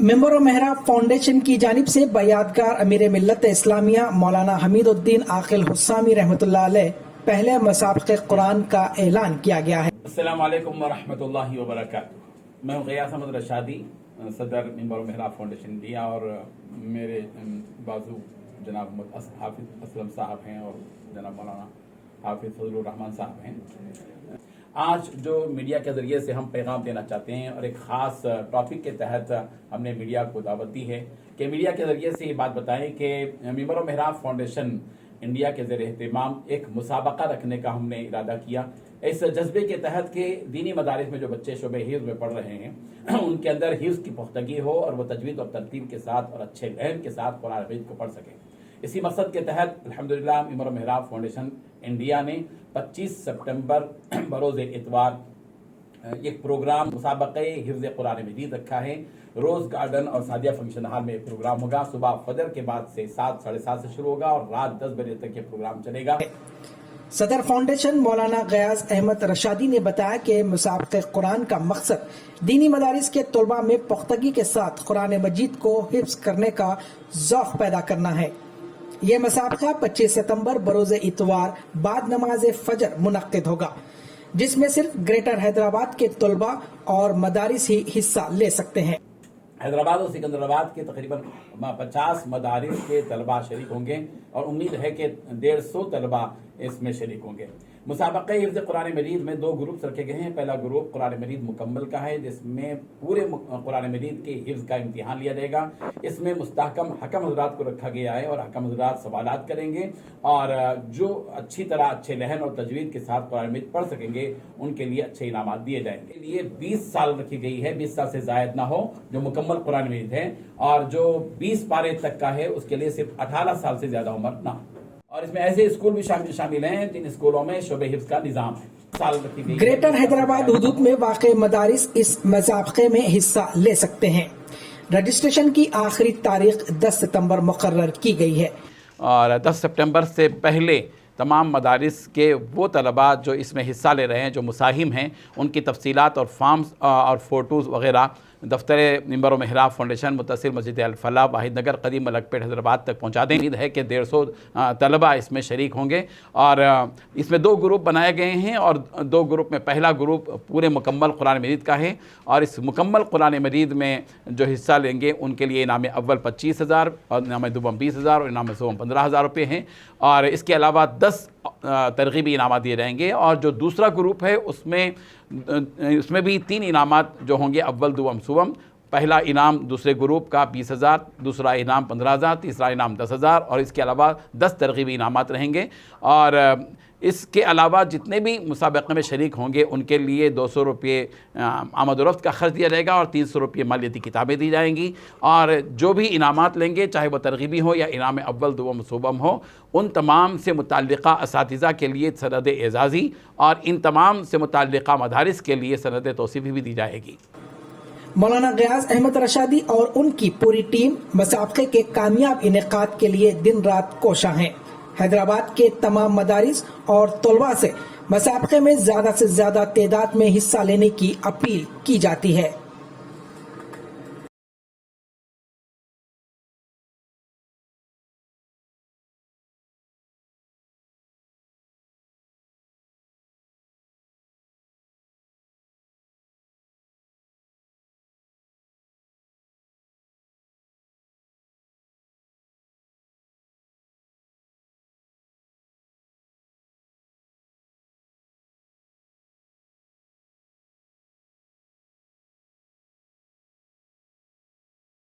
Member महराब foundation की जानिब से बयादगार अमीर मिल्लत इस्लामिया मौलाना हमीदुद्दीन आकिल हुस्सामी रहमतुल्लाह अलैह पहले मुसाबक़े कुरान का ऐलान किया गया है। अस्सलामु अलैकुम वरहमतुल्लाहि वबरकातुहू। मैं हूँ ग़ियास अहमद रशादी, सदर मेंबर महराब फाउंडेशन इंडिया, और मेरे बाजू जनाब मोहम्मद हाफिज असलम साहब हैं और जनाब मौलाना हाफिज फजलुर रहमान साहब हैं। आज जो मीडिया के ज़रिए से हम पैगाम देना चाहते हैं और एक ख़ास टॉपिक के तहत हमने मीडिया को दावत दी है कि मीडिया के ज़रिए से ये बात बताएं कि मेंबर महराब फाउंडेशन इंडिया के ज़रिए एहतमाम एक मुसाबका रखने का हमने इरादा किया। इस जज्बे के तहत कि दीनी मदारिस में जो बच्चे शोबे हिफ्ज़ में पढ़ रहे हैं उनके अंदर हिफ्ज़ की पुख्तगी हो और वो तजवीद और तरतीब के साथ और अच्छे लहन के साथ कुरान मजीद को पढ़ सकें। इसी मकसद के तहत अल्हम्दुलिल्लाह मेंबर महराब फाउंडेशन इंडिया ने 25 सितंबर बरोज़ इतवार एक प्रोग्राम मुसाबक़े हिफ्ज़ कुरान मजीद रखा है। रोज़ गार्डन और सादिया फंक्शन हॉल में प्रोग्राम होगा। सुबह फजर के बाद से 7 साढ़े 7 से शुरू होगा और रात 10 बजे तक ये प्रोग्राम चलेगा। सदर फाउंडेशन मौलाना ग़ियास अहमद रशादी ने बताया कि मुसाबक़े कुरान का मकसद दीनी मदारिस के तलबा में पुख्तगी के साथ कुरान मजीद को हिफ्ज़ करने का ज़ौक़ पैदा करना है। यह मुसाबका 25 सितंबर बरोज़ इतवार बाद नमाज फजर मुनक्किद होगा, जिसमें सिर्फ ग्रेटर हैदराबाद के तलबा और मदारिस ही हिस्सा ले सकते हैं। हैदराबाद और सिकंदराबाद के तकरीबन 50 मदारिस के तलबा शरीक होंगे और उम्मीद है कि 150 तलबा इसमें शरीक होंगे। मुसाबक़े हिफ्ज़ कुरान मजीद में 2 ग्रुप्स रखे गए हैं। पहला ग्रुप कुरान मजीद मुकम्मल का है, जिसमें पूरे कुरान मजीद के हिफ्ज़ का इम्तिहान लिया जाएगा। इसमें मुस्तहकम हकम हज़रात को रखा गया है और हकम हज़रात सवालात करेंगे और जो अच्छी तरह अच्छे लहन और तजवीद के साथ कुरान मजीद पढ़ सकेंगे उनके लिए अच्छे इनामात दिए जाएंगे। इसके लिए 20 साल रखी गई है, 20 साल से ज़ायद ना हो जो मुकम्मल कुरान मजीद है, और जो 20 पारे तक का है उसके लिए सिर्फ 18 साल से ज़्यादा उम्र ना हो। और इसमें ऐसे स्कूल भी शामिल हैं जिन स्कूलों में शोबे हिफ्ज़ का निज़ाम है। ग्रेटर हैदराबाद हुदूद में वाक़े मदारिस इस मुसाबक़े में हिस्सा ले सकते हैं। रजिस्ट्रेशन की आखिरी तारीख 10 सितंबर मुकर्रर की गई है और 10 सितंबर से पहले तमाम मदारिस के वो तलबा जो इसमें हिस्सा ले रहे हैं, जो मुसाहिम हैं, उनकी तफसीलात और फॉर्म्स और फ़ोटोज़ वग़ैरह दफ्तर मेंबर महराब फाउंडेशन मुत्तसिल मस्जिद अल-फलाह वाहिद नगर कदीम मलकपेट हैदराबाद तक पहुंचा दें। उम्मीद है कि 150 तलबा इसमें शरीक होंगे और इसमें 2 ग्रुप बनाए गए हैं और 2 ग्रुप में पहला ग्रुप पूरे मुकम्मल कुरान मजीद का है और इस मुकम्मल कुरान मजीद में जो हिस्सा लेंगे उनके लिए इनाम अव्वल 25,000 और इनाम दुबम 20,000 और इनाम सोम 15,000 रुपये हैं और इसके अलावा 10 तरगीबी इनामात दिए जाएंगे। और जो दूसरा ग्रुप है उसमें भी 3 इनामात जो होंगे अव्वल दुवम सुवम। पहला इनाम दूसरे ग्रुप का 20,000, दूसरा इनाम 15,000, तीसरा इनाम 10,000 और इसके अलावा 10 तरगीबी इनामात रहेंगे। और इसके अलावा जितने भी मुसाबक़े में शरीक होंगे उनके लिए 200 रुपये आमद रफ्त का खर्च दिया जाएगा और 300 रुपये मालियती किताबें दी जाएंगी। और जो भी इनामात लेंगे, चाहे वह तरगीबी हो या इनाम अव्वल दुवम सुबम हो, उन तमाम से मुतल्लिक़ा असातिज़ा के लिए सनद एज़ाज़ी और इन तमाम से मुतल्लिक़ा मदारिस के लिए सनद तौसीफ़ी भी दी जाएगी। मौलाना ग़ियास अहमद रशादी और उनकी पूरी टीम मुसाबक़े के कामयाब इनेकाद के लिए दिन रात कोशा हैं। हैदराबाद के तमाम मदारिस और तलबा से मुसाबक़े में ज़्यादा से ज़्यादा तादाद में हिस्सा लेने की अपील की जाती है।